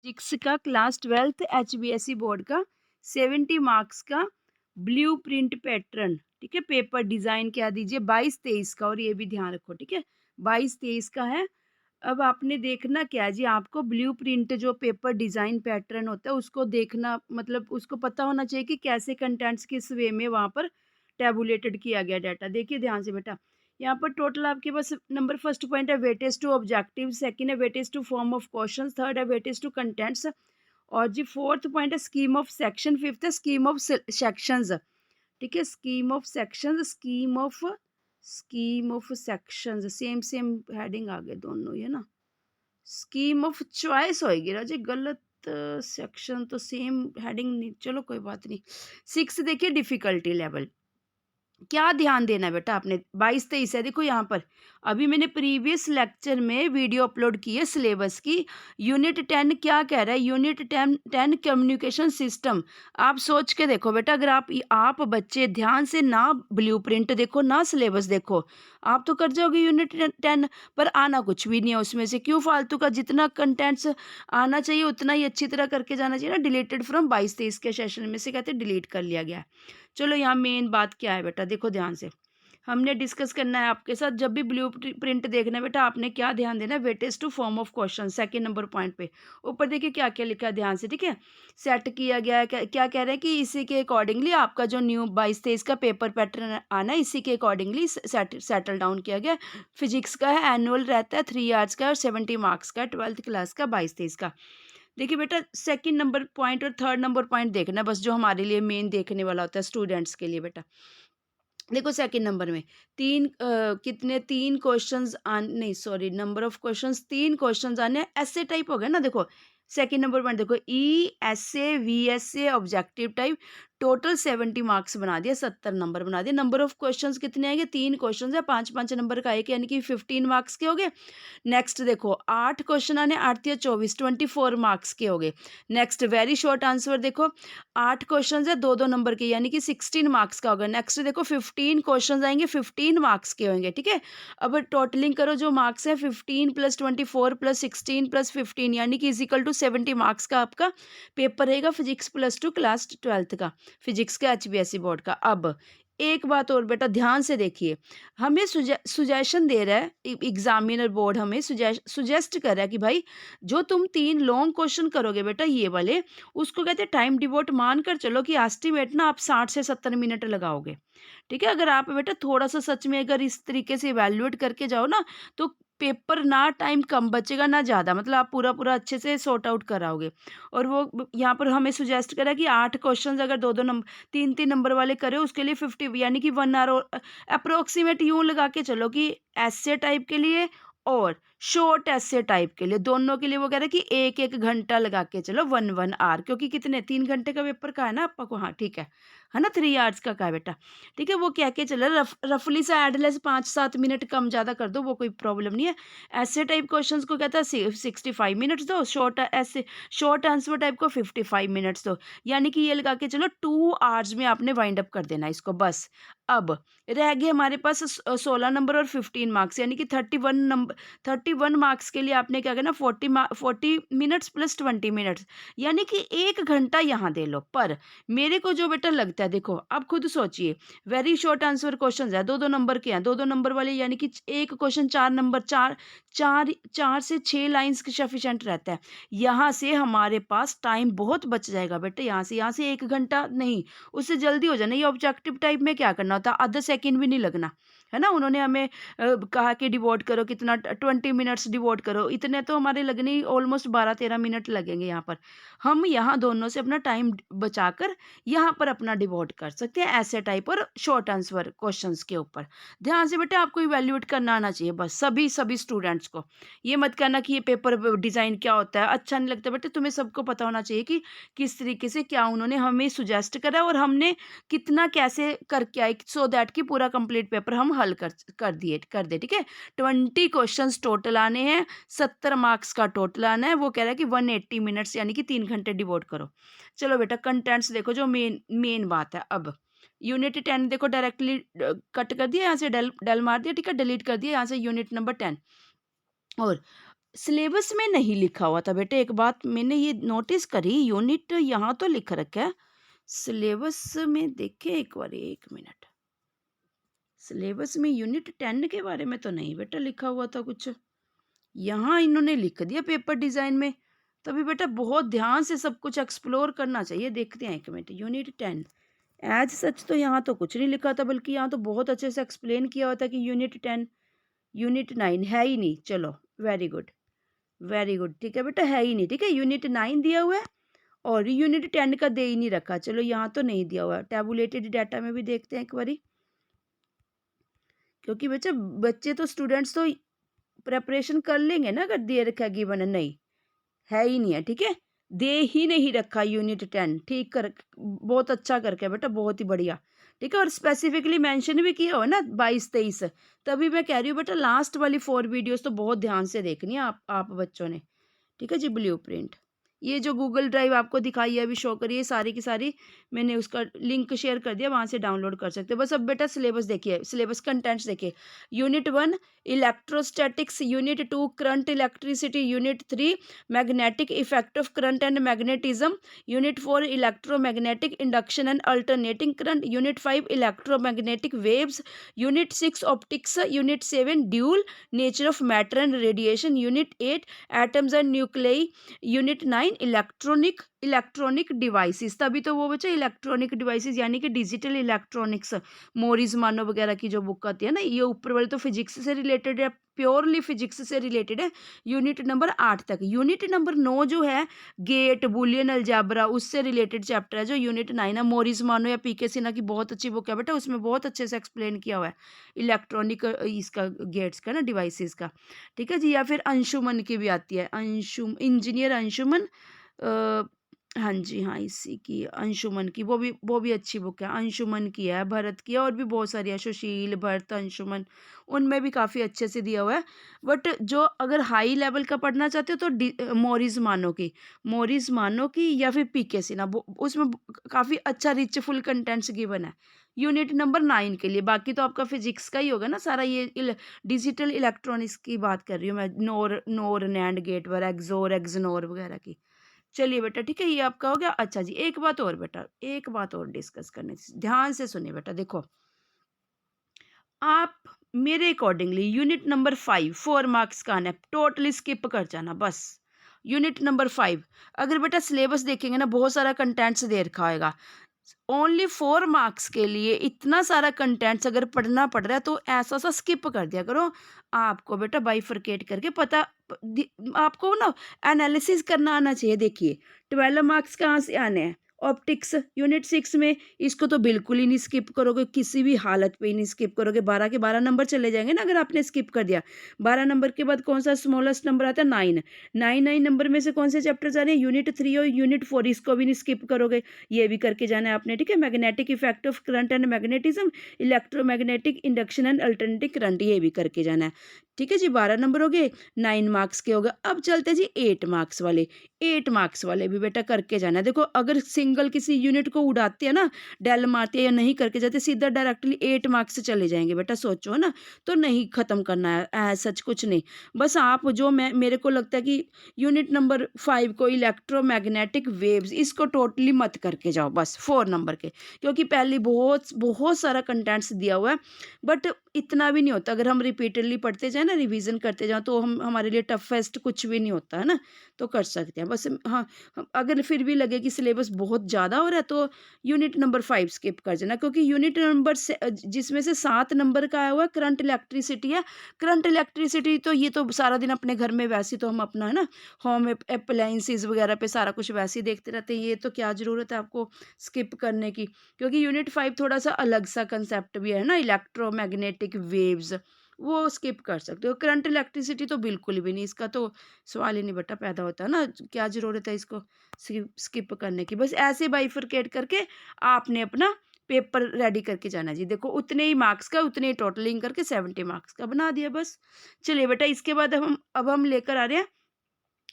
Physics का class 12th HBSE board का 70 marks का ब्लू प्रिंट पैटर्न, ठीक है। पेपर डिजाइन क्या दीजिए 22-23 का, और ये भी ध्यान रखो, ठीक है। 22-23 का है। अब आपने देखना क्या है जी, आपको ब्लू प्रिंट जो पेपर डिजाइन पैटर्न होता है उसको देखना, मतलब उसको पता होना चाहिए कि कैसे कंटेंट्स किस वे में वहां पर टेबुलेटेड किया गया डाटा। देखिए ध्यान से बेटा, यहाँ पर टोटल आपके पास नंबर फर्स्ट पॉइंट है वेटेज टू ऑब्जेक्टिव, सेकंड है weightage to form of questions, third है वेटेज टू कंटेंट्स, और जी फोर्थ पॉइंट है स्कीम ऑफ सेक्शन, फिफ्थ है स्कीम ऑफ सेक्शंस, ठीक है। Scheme of sections, scheme of sections, same same heading आ गए दोनों, ये ना। स्कीम ऑफ चॉइस होएगी राजे, गलत सेक्शन तो सेम हेडिंग नहीं, चलो कोई बात नहीं। सिक्स देखिए डिफिकल्टी लेवल, क्या ध्यान देना है बेटा आपने, 22-23 है। देखो यहाँ पर अभी मैंने प्रीवियस लेक्चर में वीडियो अपलोड की है सिलेबस की। यूनिट 10 क्या कह रहा है, यूनिट 10 कम्युनिकेशन सिस्टम। आप सोच के देखो बेटा, अगर आप बच्चे ध्यान से ना ब्लूप्रिंट देखो ना सिलेबस देखो, आप तो कर जाओगे यूनिट 10, पर आना कुछ भी नहीं है उसमें से। क्यों फालतू का, जितना कंटेंट्स आना चाहिए उतना ही अच्छी तरह करके जाना चाहिए ना। डिलीटेड फ्रॉम 22-23 के सेशन में से कहते डिलीट कर लिया गया है। चलो यहाँ मेन बात क्या है बेटा, देखो ध्यान से हमने डिस्कस करना है आपके साथ। जब भी ब्लू प्रिंट देखना है बेटा, आपने क्या ध्यान देना है, weightage to form of question, second number point पे ऊपर देखिए क्या क्या लिखा है ध्यान से, ठीक है। सेट किया गया है, क्या कह रहे हैं कि इसी के अकॉर्डिंगली आपका जो न्यू 22-23 का पेपर पैटर्न आना है, इसी के अकॉर्डिंगली सेटल डाउन किया गया। फिजिक्स का है, एनुअल रहता है, 3 आवर्स का और 70 मार्क्स का, 12th क्लास का 22-23 का। देखिए बेटा, सेकंड नंबर पॉइंट और थर्ड नंबर पॉइंट देखना है बस, जो हमारे लिए मेन देखने वाला होता है स्टूडेंट्स के लिए बेटा। देखो सेकंड नंबर में कितने, तीन क्वेश्चंस आन नहीं सॉरी नंबर ऑफ क्वेश्चंस, तीन क्वेश्चंस आने, ऐसे टाइप हो गया ना। देखो सेकंड नंबर पॉइंट देखो, ESA VSA objective type, total 70 marks बना दिया, 70 नंबर बना दिए। नंबर ऑफ क्वेश्चंस कितने आएंगे, तीन क्वेश्चंस है, 5-5 नंबर का एक, यानी कि 15 मार्क्स के हो गए। नेक्स्ट देखो 8 क्वेश्चन आने, 8 या 24, 24 मार्क्स के हो गए। नेक्स्ट वेरी शॉर्ट आंसर देखो, 8 क्वेश्चन है, 2-2 नंबर के, यानी कि 16 मार्क्स का होगा। नेक्स्ट देखो 15 क्वेश्चन आएंगे, 15 मार्क्स के होंगे, ठीक है। अब टोटलिंग करो जो मार्क्स है, 15 + 24 + 16 + 15, यानी कि इजिकल टू 70 मार्क्स का आपका पेपर रहेगा फिजिक्स +2 क्लास 12th का, फिजिक्स का HBSE बोर्ड का। अब एक बात और बेटा ध्यान से देखिए, हमें सुजेशन दे रहा है एग्जामिनर बोर्ड, हमें सुजेस्ट कर रहा है कि भाई जो तुम 3 लॉन्ग क्वेश्चन करोगे बेटा ये वाले, उसको कहते हैं टाइम डिवोट, मान कर चलो कि एस्टिमेट ना आप 60 से 70 मिनट लगाओगे, ठीक है। अगर आप बेटा थोड़ा सा सच में अगर इस तरीके से इवैल्यूएट करके जाओ ना, तो पेपर ना टाइम कम बचेगा ना ज़्यादा, मतलब आप पूरा पूरा अच्छे से सॉर्ट आउट कराओगे। और वो यहाँ पर हमें सुजेस्ट करा कि 8 क्वेश्चन अगर 2-2 नंबर, 3-3 नंबर वाले करे, उसके लिए 50, यानी कि 1 आवर अप्रोक्सीमेट यूँ लगा के चलो कि ऐसे टाइप के लिए और शॉर्ट ऐसे टाइप के लिए, दोनों के लिए वो कह रहे हैं कि 1-1 घंटा लगा के चलो, 1-1 आवर, क्योंकि कितने 3 घंटे का पेपर का है ना आपको, हाँ ठीक है ना, 3 आवर्स का है बेटा, ठीक है। वो कह के चलो रफली सा एडलेस 5-7 मिनट कम ज़्यादा कर दो, वो कोई प्रॉब्लम नहीं है। ऐसे टाइप क्वेश्चंस को कहता है 65 मिनट्स दो, शॉर्ट आंसर टाइप को 55 मिनट्स दो, यानी कि ये लगा के चलो 2 आवर्स में आपने वाइंड अप कर देना इसको बस। अब रह गए हमारे पास 16 नंबर और 15 मार्क्स, यानी कि 31 मार्क्स के लिए आपने क्या करना, 40 मिनट्स + 20 मिनट्स, यानी कि 1 घंटा यहाँ दे लो। पर मेरे को जो बेटा लगता है, देखो आप खुद सोचिए, वेरी शॉर्ट आंसर क्वेश्चन है, 2-2 नंबर के हैं, 2-2 नंबर वाले, यानी कि एक क्वेश्चन 4 नंबर, 4 से 6 लाइन्स सफिशेंट रहता है। यहाँ से हमारे पास टाइम बहुत बच जाएगा बेटा, यहाँ से 1 घंटा नहीं, उससे जल्दी हो जाना। ये ऑब्जेक्टिव टाइप में क्या करना होता है, आधा सेकंड भी नहीं लगना, है ना। उन्होंने हमें कहा कि डिवोट करो कितना, 20 मिनट्स डिवोट करो, इतने तो हमारे लगने ही ऑलमोस्ट 12-13 मिनट लगेंगे यहाँ पर। हम यहाँ दोनों से अपना टाइम बचाकर यहाँ पर अपना डिवोट कर सकते हैं, ऐसे टाइप और शॉर्ट आंसर क्वेश्चंस के ऊपर। ध्यान से बेटा आपको इवैल्यूएट करना आना चाहिए बस, सभी स्टूडेंट्स को। ये मत कहना कि ये पेपर डिज़ाइन क्या होता है, अच्छा नहीं लगता बेटा, तुम्हें सबको पता होना चाहिए कि किस तरीके से क्या उन्होंने हमें सुजेस्ट करा और हमने कितना कैसे करके आए, सो दैट कि पूरा कंप्लीट पेपर हम हल कर दे, ठीक है। 20 क्वेश्चंस टोटल आने हैं, 70 मार्क्स का टोटल आना है। वो कह रहा है कि 180 मिनट्स, यानी कि 3 घंटे डिवोट करो। चलो बेटा कंटेंट्स देखो, जो मेन मेन बात है। अब यूनिट 10 देखो, डायरेक्टली कट कर दिया, यहाँ से डेल डेल मार दिया, ठीक है, डिलीट कर दिया यहाँ से यूनिट नंबर 10। और सिलेबस में नहीं लिखा हुआ था बेटा, एक बात मैंने ये नोटिस करी, यूनिट यहाँ तो लिख रखा है, सिलेबस में देखे एक बार, 1 मिनट, सिलेबस में यूनिट 10 के बारे में तो नहीं बेटा लिखा हुआ था कुछ, यहाँ इन्होंने लिख दिया पेपर डिज़ाइन में। तभी बेटा बहुत ध्यान से सब कुछ एक्सप्लोर करना चाहिए। देखते हैं 1 मिनट, यूनिट 10 एज सच तो यहाँ तो कुछ नहीं लिखा था, बल्कि यहाँ तो बहुत अच्छे से एक्सप्लेन किया हुआ था कि यूनिट 10, यूनिट 9 है ही नहीं। चलो वेरी गुड, वेरी गुड, ठीक है बेटा, है ही नहीं, ठीक है, यूनिट 9 दिया हुआ है और यूनिट 10 का दे ही नहीं रखा। चलो यहाँ तो नहीं दिया हुआ है, टैबुलेटेड डाटा में भी देखते हैं एक बारी, क्योंकि बच्चा बच्चे तो स्टूडेंट्स तो प्रेपरेशन कर लेंगे ना, अगर दे रखा है गिवन, नहीं है ही नहीं है, ठीक है, दे ही नहीं रखा यूनिट 10, ठीक कर, बहुत अच्छा करके बेटा, बहुत ही बढ़िया, ठीक है, और स्पेसिफिकली मेंशन भी किया हो ना 22-23, तभी मैं कह रही हूँ बेटा लास्ट वाली 4 वीडियोस तो बहुत ध्यान से देखनी है आप बच्चों ने, ठीक है जी। ब्लूप्रिंट, ये जो गूगल ड्राइव आपको दिखाई है अभी शो करिए, सारी की सारी मैंने उसका लिंक शेयर कर दिया, वहाँ से डाउनलोड कर सकते हैं। बस अब बेटा सिलेबस देखिए, सिलेबस कंटेंट्स देखिए, unit 1 electrostatics, unit 2 current electricity, unit 3 magnetic effect of current and magnetism, unit 4 electromagnetic induction and alternating current, unit 5 electromagnetic waves, unit 6 optics, unit 7 dual nature of matter and radiation, unit 8 atoms and nuclei, unit 9 electronic devices. तभी तो वो बच्चा electronic devices यानी कि digital electronics, Morris मानो वगैरह की जो बुक आती है ना, ये ऊपर वाले तो फिजिक्स से रिलेटेड है, प्योरली फिजिक्स से रिलेटेड है, यूनिट नंबर 8 तक। यूनिट नंबर 9 जो है गेट बुलियन अलजेब्रा, उससे रिलेटेड चैप्टर है जो यूनिट 9 है। मोरिस मानो या पीके सिन्हा की बहुत अच्छी बुक है बेटा, उसमें बहुत अच्छे से एक्सप्लेन किया हुआ है इलेक्ट्रॉनिक इसका गेट्स का ना, डिवाइसेस का, ठीक है जी। या फिर अंशुमन की भी आती है, इंजीनियर अंशुमन, हाँ जी, हाँ, इसी की अंशुमन की, वो भी अच्छी बुक है, अंशुमन की है, भरत की है, और भी बहुत सारी है, सुशील, भरत, अंशुमन, उनमें भी काफ़ी अच्छे से दिया हुआ है। बट जो अगर हाई लेवल का पढ़ना चाहते हो तो मोरिस मानो की या फिर पीके सिन्हा, उसमें काफ़ी अच्छा रिचफुल कंटेंट्स गिवन है यूनिट नंबर 9 के लिए। बाकी तो आपका फिजिक्स का ही होगा ना सारा, ये डिजिटल इलेक्ट्रॉनिक्स की बात कर रही हूँ मैं, नोर नैंड गेट वर, एक्सोर एक्सनोर वगैरह की। चलिए बेटा, ठीक है, ये आपका हो गया। अच्छा जी, एक बात और बेटा, एक बात और डिस्कस करने, ध्यान से सुनिए बेटा, देखो आप मेरे अकॉर्डिंगली यूनिट नंबर 5 4 मार्क्स का आना है, टोटली स्किप कर जाना बस। यूनिट नंबर 5 अगर बेटा सिलेबस देखेंगे ना, बहुत सारा कंटेंट्स दे रखा होगा, ओनली 4 मार्क्स के लिए इतना सारा कंटेंट्स अगर पढ़ना पड़ रहा है तो ऐसा सा स्किप कर दिया करो। आपको बेटा बाइफरकेट करके पता आपको ना एनालिसिस करना आना चाहिए। देखिए 12 मार्क्स कहाँ से आने हैं, ऑप्टिक्स यूनिट 6 में, इसको तो बिल्कुल ही नहीं स्किप करोगे, किसी भी हालत पे ही नहीं स्किप करोगे, 12 के 12 नंबर चले जाएंगे ना अगर आपने स्किप कर दिया। 12 नंबर के बाद कौन सा स्मॉलेस्ट नंबर आता है, 9, 9 नंबर में से कौन से चैप्टर आ रहे हैं, यूनिट 3 और यूनिट 4, इसको भी नहीं स्किप करोगे, ये भी करके जाना है आपने, ठीक है। Magnetic effect of current and magnetism, electromagnetic induction and alternating current, ये भी करके जाना है, ठीक है जी। 12 नंबर हो गए, 9 मार्क्स के हो गए। अब चलते जी 8 मार्क्स वाले, 8 मार्क्स वाले भी बेटा करके जाना है। देखो अगर सिंगल किसी यूनिट को उड़ाते हैं ना, डेल मारते हैं या नहीं करके जाते, सीधा डायरेक्टली 8 मार्क्स से चले जाएंगे बेटा, सोचो ना, तो नहीं खत्म करना है सच कुछ नहीं। बस आप जो मेरे को लगता है कि यूनिट नंबर 5 को इलेक्ट्रोमैग्नेटिक वेव्स, इसको टोटली मत करके जाओ बस 4 नंबर के, क्योंकि पहले बहुत बहुत सारा कंटेंट्स दिया हुआ है, बट इतना भी नहीं होता। अगर हम रिपीटेडली पढ़ते जाए ना, रिवीजन करते जाओ, तो हम हमारे लिए टफेस्ट कुछ भी नहीं होता है ना, तो कर सकते हैं बस। हाँ, अगर फिर भी लगे कि सिलेबस बहुत ज़्यादा हो रहा है तो यूनिट नंबर 5 स्किप कर देना, क्योंकि यूनिट नंबर से जिसमें से 7 नंबर का आया हुआ है करंट इलेक्ट्रिसिटी है। करंट इलेक्ट्रिसिटी तो ये तो सारा दिन अपने घर में वैसे तो हम अपना है ना होम अप्लायंसेस वगैरह पे सारा कुछ वैसे ही देखते रहते हैं, ये तो क्या ज़रूरत है आपको स्किप करने की, क्योंकि यूनिट 5 थोड़ा सा अलग सा कंसेप्ट भी है ना, इलेक्ट्रोमैग्नेटिक वेव्स, वो स्किप कर सकते हो। करंट इलेक्ट्रिसिटी तो बिल्कुल भी नहीं, इसका तो सवाल ही नहीं बेटा पैदा होता ना, क्या ज़रूरत है इसको स्किप करने की। बस ऐसे बाइफरकेट करके आपने अपना पेपर रेडी करके जाना जी। देखो उतने ही मार्क्स का, उतने ही टोटलिंग करके 70 मार्क्स का बना दिया बस। चलिए बेटा, इसके बाद अब हम लेकर आ रहे हैं,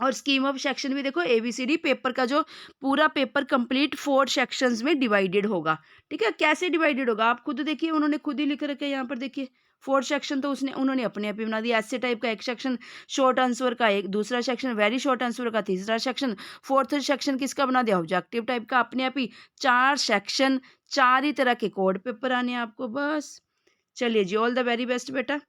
और स्कीम ऑफ सेक्शन भी देखो, ABCD पेपर का जो पूरा पेपर कंप्लीट 4 सेक्शंस में डिवाइडेड होगा, ठीक है। कैसे डिवाइडेड होगा आप खुद देखिए, उन्होंने खुद ही लिख रखा है यहाँ पर, देखिए 4th सेक्शन तो उसने उन्होंने अपने आप ही बना दिया। ऐसे टाइप का एक सेक्शन, शॉर्ट आंसर का एक दूसरा सेक्शन, वेरी शॉर्ट आंसर का तीसरा सेक्शन, 4th सेक्शन किसका बना दिया? ऑब्जेक्टिव टाइप का। अपने आप ही 4 सेक्शन, 4 ही तरह के कोड पेपर आने हैं आपको बस। चलिए जी, ऑल द वेरी बेस्ट बेटा।